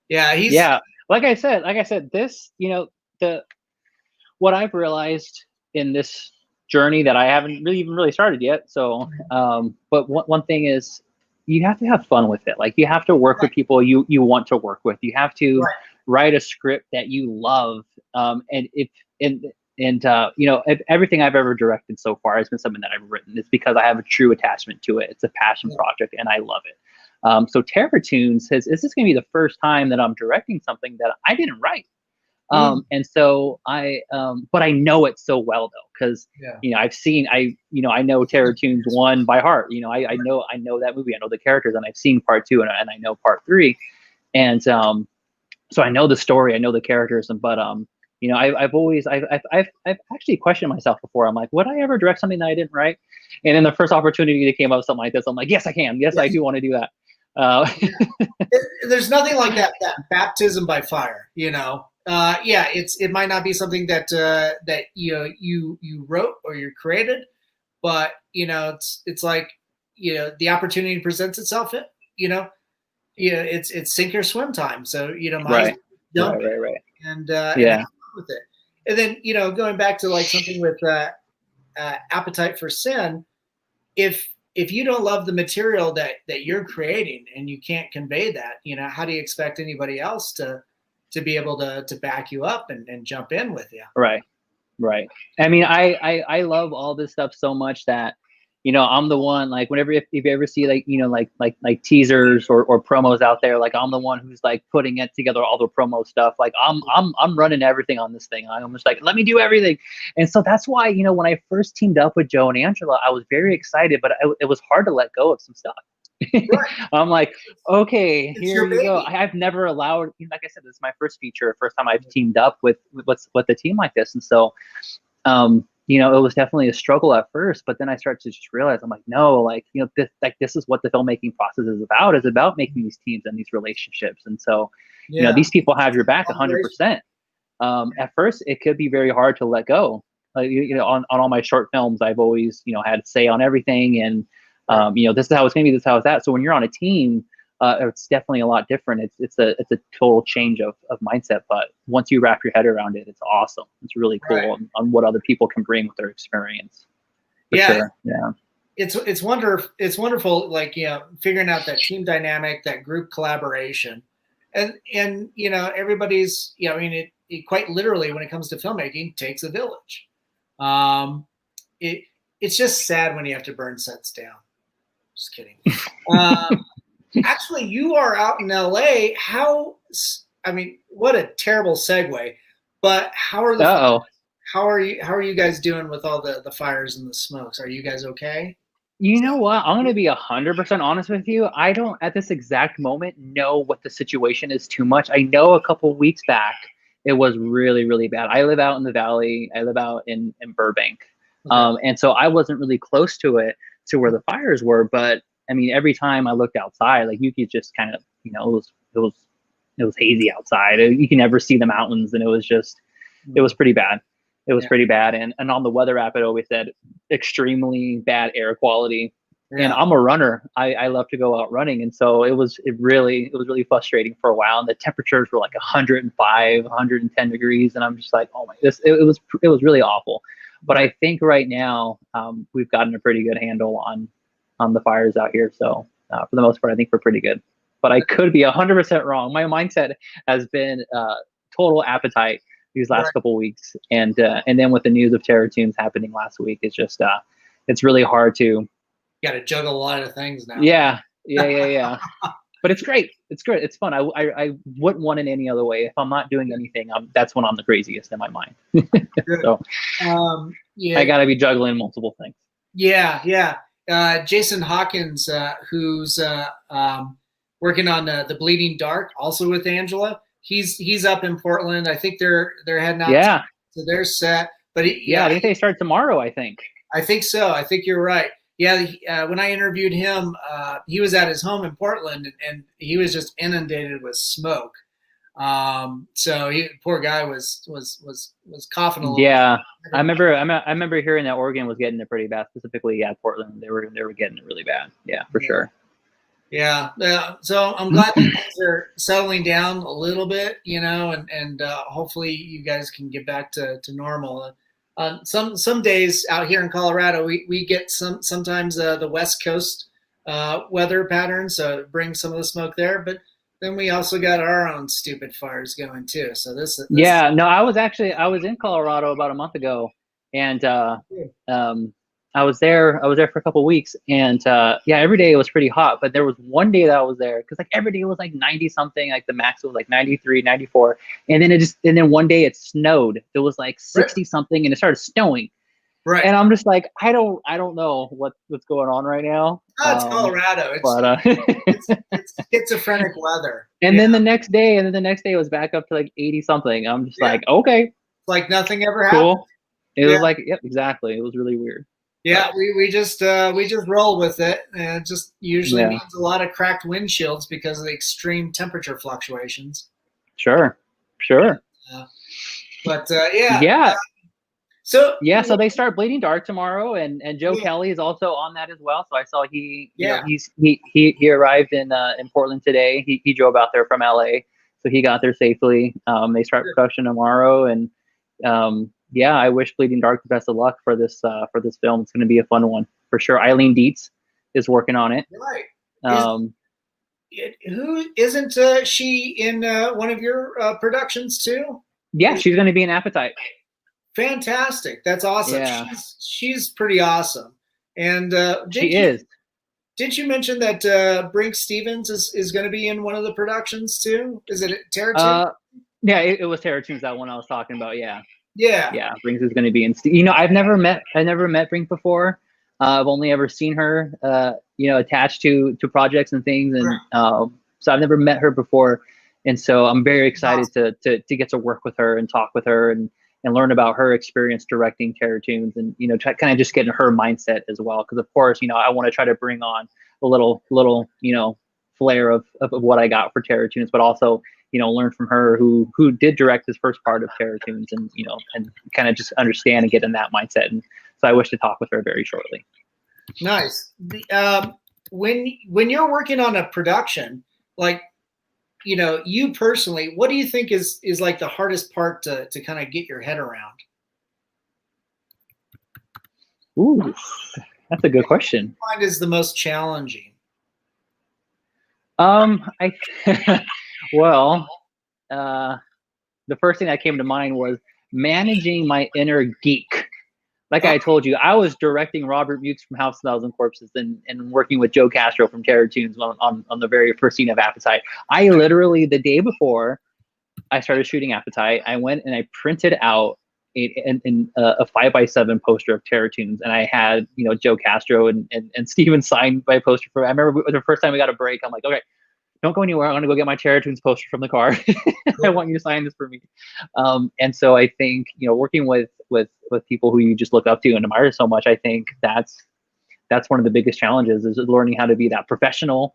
Yeah. Like I said, this what I've realized in this journey that I haven't really started yet. So, but one thing is, you have to have fun with it. Like you have to work with people you want to work with. You have to write a script that you love. Everything I've ever directed so far has been something that I've written. It's because I have a true attachment to it. It's a passion project, and I love it. So Terror Tunes is this going to be the first time that I'm directing something that I didn't write. And so but I know it so well though, because I know Terror Tunes 1 by heart. I know that movie. I know the characters, and I've seen part 2, and I know part 3, and so I know the story. I know the characters, but I've actually questioned myself before. I'm like, would I ever direct something that I didn't write? And then the first opportunity that came up, something like this, I'm like, yes, I can. Yes, I do want to do that. There's nothing like that baptism by fire, it might not be something that you wrote or you created, but it's like the opportunity presents itself. It's sink or swim time. So right. And have fun with it. And then going back to something with Appetite for Sin, if you don't love the material that you're creating and you can't convey that, how do you expect anybody else to be able to back you up and jump in with you? Right. Right. I mean, I love all this stuff so much that, I'm the one, like, whenever, if you ever see, like, like teasers or promos out there, like, I'm the one who's like putting it together, all the promo stuff. Like, I'm running everything on this thing. I'm just like, let me do everything. And so that's why, when I first teamed up with Joe and Angela, I was very excited, but it was hard to let go of some stuff. Right. I'm like, okay, here you go. I've never allowed, like I said, this is my first feature, first time I've teamed up with a team like this. And so, it was definitely a struggle at first, but then I started to just realize, I'm like, no, like, this is what the filmmaking process is about making these teams and these relationships. And so, these people have your back 100%. At first, it could be very hard to let go. Like, on all my short films, I've always, had say on everything. And, this is how it's going to be, this is how it's at. So when you're on a team, it's definitely a lot different. It's a total change of mindset. But once you wrap your head around it, it's awesome. It's really cool on what other people can bring with their experience. For sure. Yeah. It's wonderful. Like, figuring out that team dynamic, that group collaboration, and everybody's, I mean, it quite literally, when it comes to filmmaking, takes a village. It's just sad when you have to burn sets down. Just kidding. Actually, you are out in LA. What a terrible segue, but how are you guys doing with all the fires and the smokes? Are you guys okay? You know what? I'm going to be 100% honest with you. I don't, at this exact moment, know what the situation is too much. I know a couple weeks back, it was really, really bad. I live out in the Valley. I live out in Burbank. Okay. And so I wasn't really close to where the fires were, but I mean, every time I looked outside, like, you could just kind of, it was hazy outside. You can never see the mountains, and it was pretty bad. It was pretty bad. And on the weather app, it always said extremely bad air quality. Yeah. And I'm a runner. I love to go out running, and so it was really frustrating for a while. And the temperatures were like 105, 110 degrees, and I'm just like, oh my, it was really awful. But I think right now we've gotten a pretty good handle on the fires out here. So for the most part, I think we're pretty good. But I could be 100% wrong. My mindset has been total appetite these last couple of weeks, and then with the news of Terror Tunes happening last week, it's just it's really hard to. You got to juggle a lot of things now. Yeah. But it's great. It's great. It's fun. I wouldn't want it any other way. If I'm not doing anything, that's when I'm the craziest in my mind. So I got to be juggling multiple things. Yeah. Jason Hawkins, who's working on the Bleeding Dark, also with Angela. He's up in Portland. I think they're heading out to their set. But I think they start tomorrow. I think so. I think you're right. Yeah, when I interviewed him, he was at his home in Portland, and he was just inundated with smoke. So poor guy was coughing a little. Yeah, I remember hearing that Oregon was getting it pretty bad. Specifically, Portland, they were getting it really bad. Yeah, for sure. Yeah. So I'm glad that things are settling down a little bit, and hopefully you guys can get back to normal. Some days out here in Colorado, we get sometimes the West Coast weather pattern, so it brings some of the smoke there. But then we also got our own stupid fires going too. So this I was in Colorado about a month ago, and I was there for a couple of weeks, and every day it was pretty hot. But there was one day that I was there because like every day was like 90 something, like the max was like 93, 94, and then one day it snowed. It was like 60 something, and it started snowing. Right. And I'm just like, I don't know what's going on right now. Oh, it's Colorado. It's schizophrenic weather. And then the next day, it was back up to like 80 something. I'm just like, okay, like nothing ever happened. Cool. It was like, yep, exactly. It was really weird. Yeah, we just roll with it, and it just usually means a lot of cracked windshields because of the extreme temperature fluctuations. Sure. So they start Bleeding Dark tomorrow, and Joe Kelly is also on that as well. So I saw he arrived in Portland today. He drove out there from LA, so he got there safely. They start production tomorrow, and yeah, I wish Bleeding Dark the best of luck for this film. It's going to be a fun one for sure. Eileen Dietz is working on it. Right. Um, Who isn't she in one of your productions too? yeah, she's going to be in Appetite. Fantastic. That's awesome. Yeah. She's pretty awesome. And she is. Did you mention that Brink Stevens is going to be in one of the productions too? Is it Terror Tunes? Yeah, it was Terror Tunes, that one I was talking about. Yeah. Yeah. Brink is going to be in. You know, I've never met Brink before. I've only ever seen her, you know, attached to projects and things, and right. So I've never met her before, and so I'm very excited to get to work with her and talk with her and learn about her experience directing Terror Tunes, and you know, kind of just getting her mindset as well. Because of course, you know, I want to try to bring on a little you know, flair of what I got for Terror Tunes, but also, you know, learn from her who did direct this first part of Terror Tunes, and you know, and kind of just understand and get in that mindset. And so I wish to talk with her very shortly. Nice. When you're working on a production, like, you know, you personally, what do you think is like the hardest part to kind of get your head around? Ooh, that's a good question. What do you find is the most challenging? Well, the first thing that came to mind was managing my inner geek. Like I told you, I was directing Robert Mukes from House of Thousand Corpses and working with Joe Castro from Terror Tunes on the very first scene of Appetite. I literally, the day before I started shooting Appetite, I went and I printed out a 5x7 poster of Terror Tunes, and I had, you know, Joe Castro and Steven signed my poster for. I remember the first time we got a break, I'm like, okay, don't go anywhere. I'm gonna go get my Terror Tunes poster from the car. I want you to sign this for me. And so I think, you know, working with people who you just look up to and admire so much, I think that's one of the biggest challenges, is learning how to be that professional,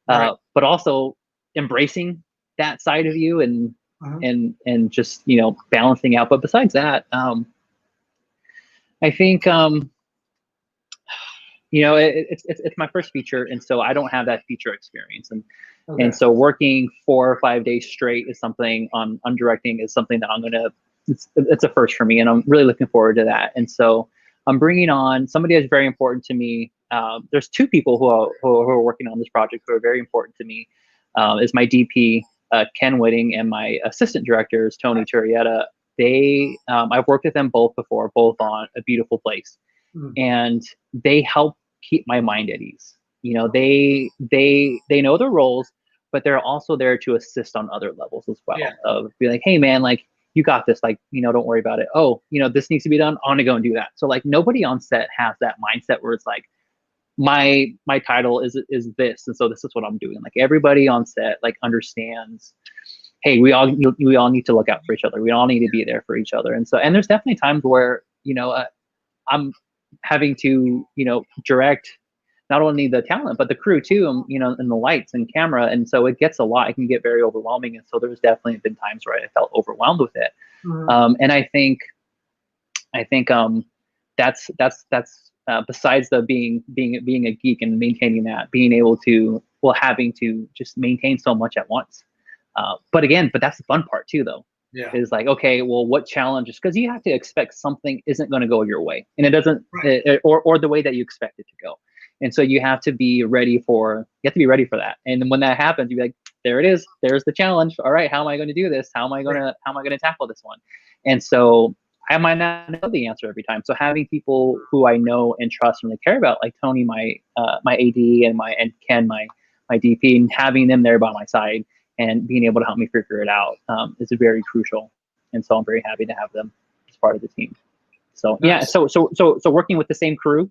right. But also embracing that side of you and just, you know, balancing out. But besides that, I think, you know, it's my first feature, and so I don't have that feature experience, and so working 4 or 5 days straight is something on directing is something that I'm gonna, it's a first for me, and I'm really looking forward to that. And so I'm bringing on somebody that's very important to me. There's 2 people who are working on this project who are very important to me. Is my DP Ken Whitting, and my assistant director is Tony Turrieta. I've worked with them both before, both on A Beautiful Place. And they help keep my mind at ease. You know, they know their roles, but they're also there to assist on other levels as well. Yeah. Of be like, hey man, like, you got this, like, you know, don't worry about it. Oh, you know, this needs to be done, I'm gonna go and do that. So like, nobody on set has that mindset where it's like, my title is this, and so this is what I'm doing. Like, everybody on set like understands, hey, we all need to look out for each other. We all need to be there for each other. And so, and there's definitely times where, you know, I'm having to, you know, direct not only the talent but the crew too, you know, and the lights and camera, and so it gets a lot. It can get very overwhelming, and so there's definitely been times where I felt overwhelmed with it. And I think that's besides the being a geek and maintaining that, being able to, well, having to just maintain so much at once. But that's the fun part too, though. Yeah. Is like, okay, well, what challenges? Because you have to expect something isn't going to go your way, and it doesn't, right. or the way that you expect it to go. And so you have to be ready for that. And then when that happens, you're like, there it is. There's the challenge. All right, how am I going to do this? How am I going to tackle this one? And so I might not know the answer every time. So having people who I know and trust and really care about, like Tony, my AD, and Ken, my DP, and having them there by my side and being able to help me figure it out is very crucial. And so I'm very happy to have them as part of the team. So yeah, so working with the same crew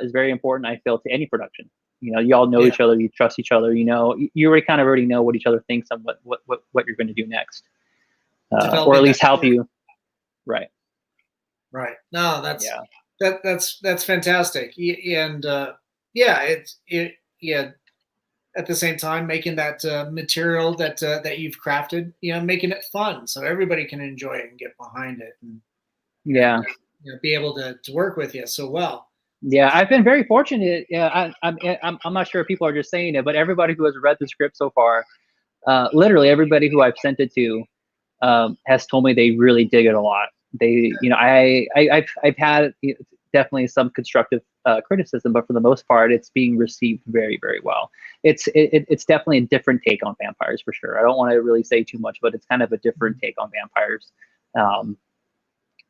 is very important, I feel, to any production. You know, you all know each other, you trust each other. You know, you already know what each other thinks and what you're going to do next, or at least help you. Right. No, that's fantastic. And at the same time, making that material that you've crafted, you know, making it fun so everybody can enjoy it and get behind it. And, you know, be able to work with you so well. Yeah, I've been very fortunate. Yeah, I'm not sure if people are just saying it, but everybody who has read the script so far, literally everybody who I've sent it to, has told me they really dig it a lot. I've had definitely some constructive criticism, but for the most part, it's being received very, very well. It's definitely a different take on vampires for sure. I don't want to really say too much, but it's kind of a different take on vampires,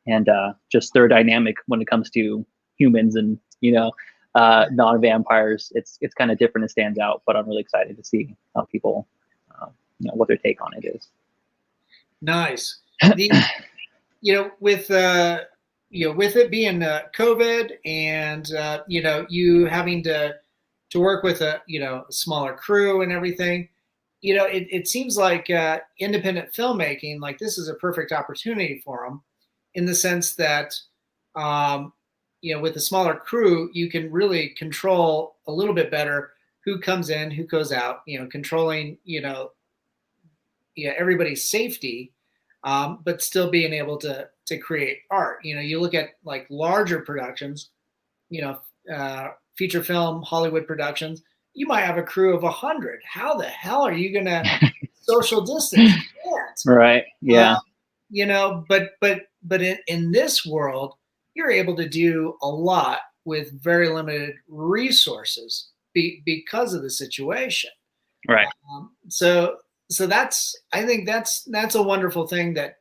and just their dynamic when it comes to humans and non-vampires. It's kind of different and stands out. But I'm really excited to see how people, what their take on it is. Nice. With it being COVID and you having to work with a smaller crew and everything, it seems like independent filmmaking, like this is a perfect opportunity for them, in the sense that with a smaller crew, you can really control a little bit better who comes in, who goes out, controlling everybody's safety. But still being able to create art. You look at like larger productions, feature film, Hollywood productions, you might have a crew of 100. How the hell are you going to social distance? Right. Yeah. But in this world, you're able to do a lot with very limited resources because of the situation. Right. So I think that's a wonderful thing that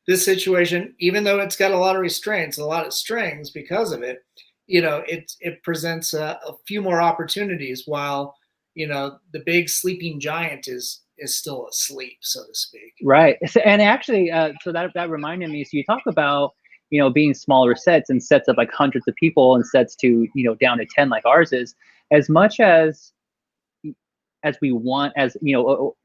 this situation, even though it's got a lot of restraints, a lot of strings because of it, it presents a few more opportunities while the big sleeping giant is still asleep, so to speak. Right. And actually, so that reminded me. So you talk about being smaller sets and sets of like hundreds of people and sets to down to 10 like ours is. As much as we want,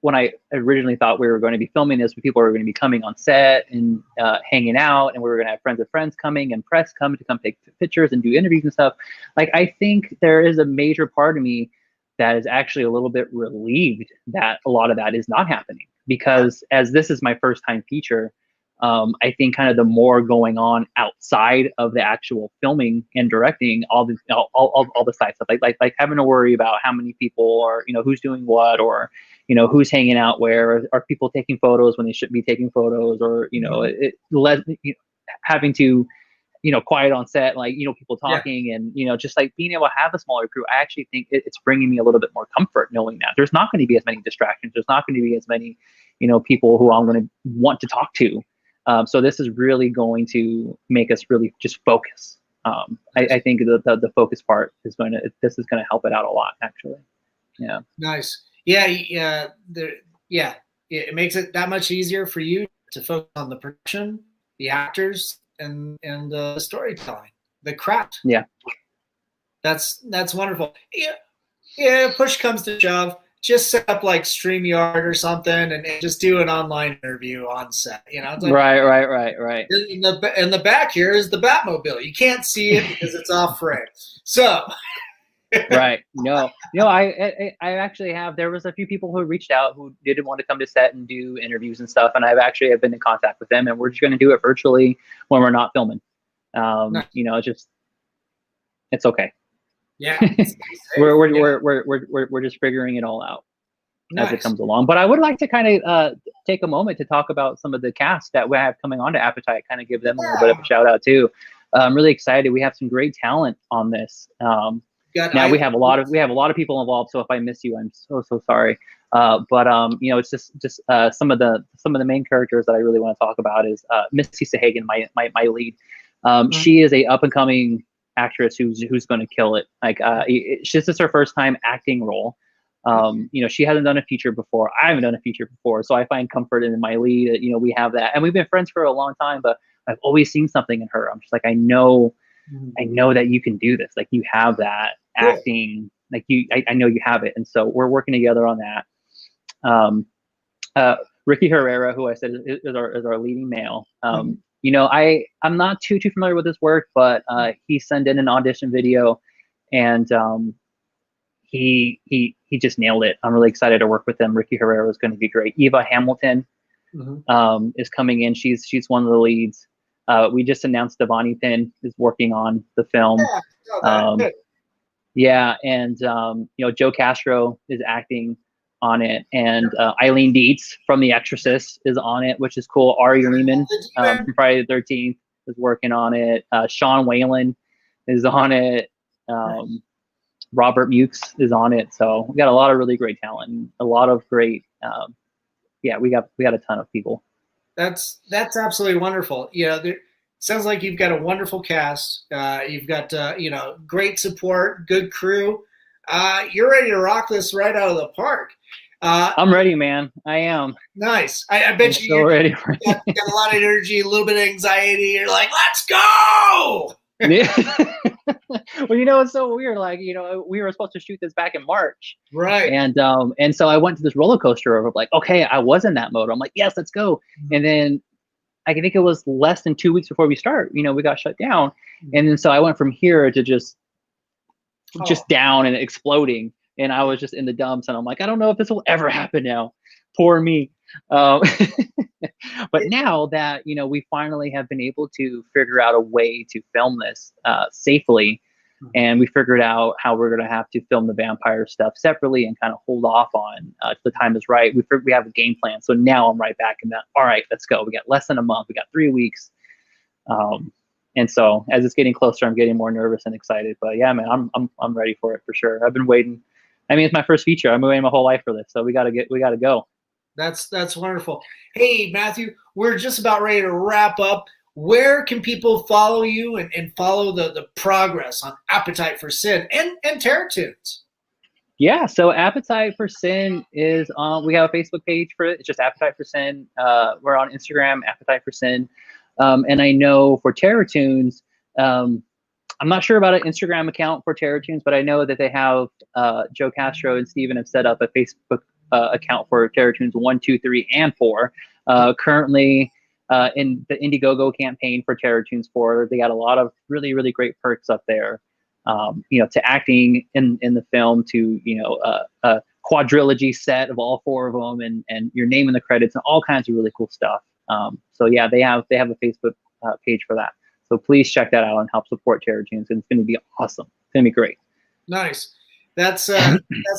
when I originally thought we were going to be filming this, people were going to be coming on set and hanging out, and we were going to have friends of friends coming and press coming to come take pictures and do interviews and stuff. Like, I think there is a major part of me that is actually a little bit relieved that a lot of that is not happening, because as this is my first time feature, I think kind of the more going on outside of the actual filming and directing, all the side stuff, like having to worry about how many people are, who's doing what, or who's hanging out where, are people taking photos when they shouldn't be taking photos, or having to quiet on set, like people talking, and just like being able to have a smaller crew. I actually think it's bringing me a little bit more comfort knowing that there's not going to be as many distractions, there's not going to be as many people who I'm going to want to talk to. So this is really going to make us really just focus. I think the focus part is going to help it out a lot, actually. Yeah. Nice. Yeah. It makes it that much easier for you to focus on the production, the actors, and the storytelling, the craft. Yeah. That's wonderful. Yeah. Push comes to shove, just set up like StreamYard or something and just do an online interview on set. It's like, right. In the back here is the Batmobile. You can't see it because it's off frame. So. Right. No. I actually have. There was a few people who reached out who didn't want to come to set and do interviews and stuff, and I've been in contact with them, and we're just going to do it virtually when we're not filming. Nice. It's okay. Yeah. We're just figuring it all out as it comes along. But I would like to kind of take a moment to talk about some of the cast that we have coming on to Appetite, kind of give them a little bit of a shout out too. I'm really excited. We have some great talent on this. We have a lot of people involved. So if I miss you, I'm so sorry. But it's just some of the main characters that I really want to talk about is Missy Sahagan, my lead. She is a up and coming actress who's going to kill it. Like this is her first time acting role. She hasn't done a feature before. I haven't done a feature before, so I find comfort in my lead. We have that, and we've been friends for a long time. But I've always seen something in her. I'm just like, I know that you can do this. Like, you have that acting. Like I know you have it, and so we're working together on that. Ricky Herrera, who I said is our leading male. I'm not too familiar with his work, but he sent in an audition video, and he just nailed it. I'm really excited to work with him. Ricky Herrera is going to be great. Eva Hamilton is coming in. She's one of the leads. We just announced Devani Pinn is working on the film. And Joe Castro is acting on it, and Eileen Dietz from The Exorcist is on it, which is cool. Ari Lehman from Friday the 13th is working on it. Sean Whalen is on it. Robert Mukes is on it. So we got a lot of really great talent, and a lot of great. We got a ton of people. That's absolutely wonderful. Sounds like you've got a wonderful cast. You've got great support, good crew. You're ready to rock this right out of the park. I'm ready, man. I am. Nice. I bet you're ready. got a lot of energy, a little bit of anxiety. You're like, let's go. Yeah. Well, it's so weird. Like, we were supposed to shoot this back in March. Right. And so I went to this roller coaster of like, okay, I was in that mode. I'm like, yes, let's go. Mm-hmm. And then I think it was less than 2 weeks before we start, we got shut down. Mm-hmm. And then so I went from here to just down and exploding. And I was just in the dumps, and I'm like, I don't know if this will ever happen now. Poor me. But now that, we finally have been able to figure out a way to film this safely, and we figured out how we're going to have to film the vampire stuff separately and kind of hold off on till the time is right. We have a game plan. So now I'm right back in that. All right, let's go. We got less than a month. We got 3 weeks. And so as it's getting closer, I'm getting more nervous and excited. But yeah, man, I'm ready for it for sure. I've been waiting. I mean, it's my first feature. I've been waiting my whole life for this. So we gotta go. That's wonderful. Hey, Matthew, we're just about ready to wrap up. Where can people follow you and follow the progress on Appetite for Sin and Terror Tunes? Yeah, so Appetite for Sin is we have a Facebook page for it. It's just Appetite for Sin. We're on Instagram, Appetite for Sin. And I know for Terror Tunes, I'm not sure about an Instagram account for Terror Tunes, but I know that they have Joe Castro and Steven have set up a Facebook account for Terror Tunes 1, 2, 3, and 4. Currently in the Indiegogo campaign for Terror Tunes 4, they got a lot of really, really great perks up there. To acting in the film, to a quadrilogy set of all 4 of them, and your name in the credits, and all kinds of really cool stuff. So yeah, they have a Facebook page for that. So please check that out and help support Terror Tunes. It's going to be awesome. It's going to be great. Nice. That's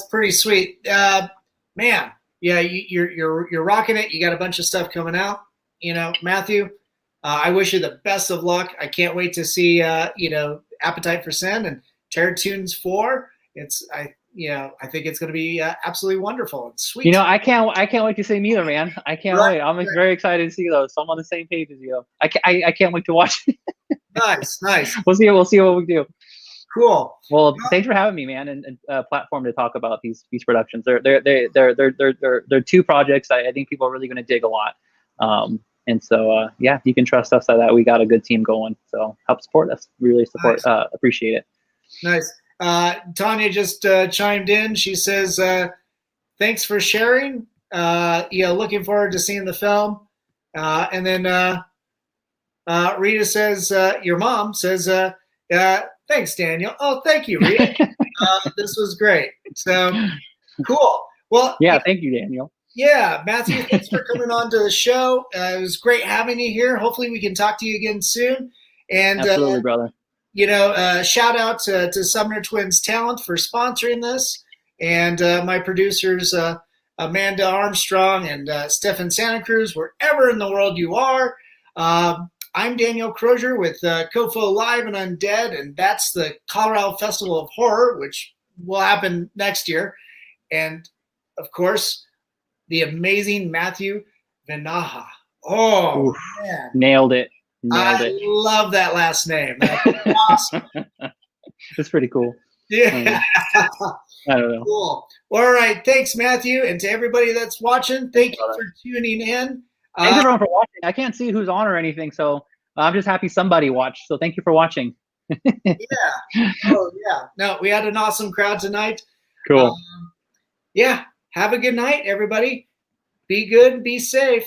pretty sweet, man. Yeah, you're rocking it. You got a bunch of stuff coming out. Matthew, I wish you the best of luck. I can't wait to see Appetite for Sin and Terror Tunes 4. I think it's going to be absolutely wonderful and sweet. I can't wait to see them either, man. I can't wait. I'm very excited to see those. So I'm on the same page as you. I can't wait to watch it. Nice. We'll see what we do. Cool. Well, thanks for having me, man, and platform to talk about these productions. They're 2 projects I think people are really going to dig a lot. And so yeah, you can trust us that we got a good team going. So help support us. We really appreciate it. Nice. Tanya just chimed in. She says, thanks for sharing. Looking forward to seeing the film. And then Rita says, your mom says, thanks, Daniel. Oh, thank you, Rita. This was great. So cool. Well, yeah, thank you, Daniel. Yeah, Matthew, thanks for coming on to the show. It was great having you here. Hopefully we can talk to you again soon. And absolutely, brother. Shout out to Sumner Twins Talent for sponsoring this, and my producers, Amanda Armstrong and Stefan Santa Cruz, wherever in the world you are. I'm Daniel Crosier with Cofoh Live Undead, and that's the Colorado Festival of Horror, which will happen next year. And, of course, the amazing Matthew Vinaja. Oh, oof, man. Nailed it. I love that last name. That's awesome. That's pretty cool. Yeah. I don't know. Cool. All right. Thanks, Matthew. And to everybody that's watching, thank you for tuning in. Thanks everyone for watching. I can't see who's on or anything, so I'm just happy somebody watched. So thank you for watching. Yeah. Oh, yeah. No, we had an awesome crowd tonight. Cool. Yeah. Have a good night, everybody. Be good and be safe.